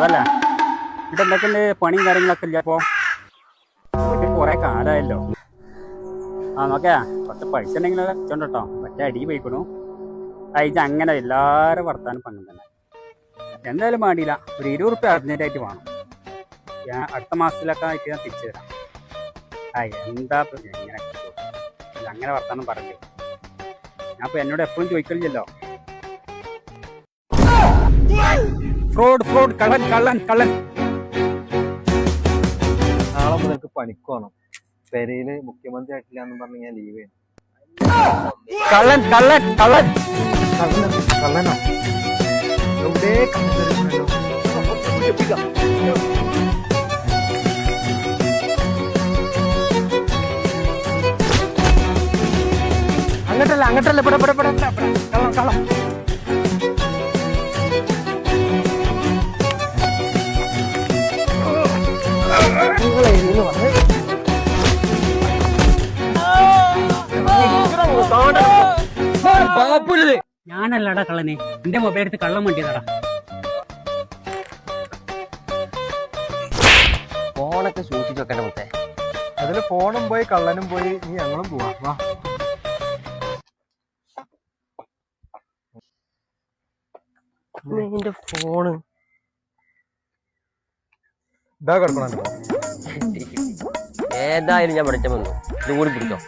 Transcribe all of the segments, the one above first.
സുഖല്ലേ? ഇവിടെ എന്തൊക്കെയുണ്ട് പണിയും കാര്യങ്ങളൊക്കെ ഇല്ല അപ്പോ? കുറെ കാലമായല്ലോ. നോക്കിയാ കുറച്ച് പൈസ ഉണ്ടെങ്കിൽ വെച്ചോണ്ട് കേട്ടോ. മറ്റേ അടി പോയിക്കണു. ഇത് അങ്ങനെ എല്ലാവരും വർത്താനം പങ്കും തന്നെ. എന്തായാലും വേണ്ടിയില്ല, ഒരു 20 റുപ്യ അർജൻറ്റായിട്ട് വേണം. ഞാൻ അടുത്ത മാസത്തിലൊക്കെ ആയിട്ട് ഞാൻ തിരിച്ചു തരാം. എന്താ ഇങ്ങനെ അങ്ങനെ വർത്താനം പറഞ്ഞു. ഞാൻ ഇപ്പൊ എന്നോട് എപ്പോഴും ചോദിക്കലില്ലല്ലോ. ഫ്രോഡ് കള്ളൻ കള്ളൻ കള്ളൻ. നാളെ മുതൽക്ക് പണിക്ക് പോകണം. പെരയില് മുഖ്യമന്ത്രി ആയിട്ടില്ല എന്ന് പറഞ്ഞ് ഞാൻ ലീവ് ചെയ്യണം. കള്ളൻ കള്ളൻ കള്ളൻ കള്ളനാ എവിടെ കണ്ടോ? അങ്ങട്ടല്ല ഇവിടെ കള്ളം കള്ളം. ഞാനല്ലടാ കള്ളനെ, എന്റെ മൊബൈൽ എടുത്ത് കള്ളം വേണ്ടിയതാടാ. ഫോണൊക്കെ സൂക്ഷിച്ചു വെക്കണ്ട മുത്തേ. അതില് ഫോണും പോയി കള്ളനും പോയി, നീ ഞങ്ങളും പോവാ. വാ എന്റെ ഫോണ് ഇതാ കിടക്കണോ? ഏതായാലും ഞാൻ പഠിച്ച വന്നു. ഇത് കൂടി പിടിച്ചോ.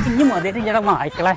ഇനി മതിയായിട്ട് ഞാൻ വായിക്കളെ.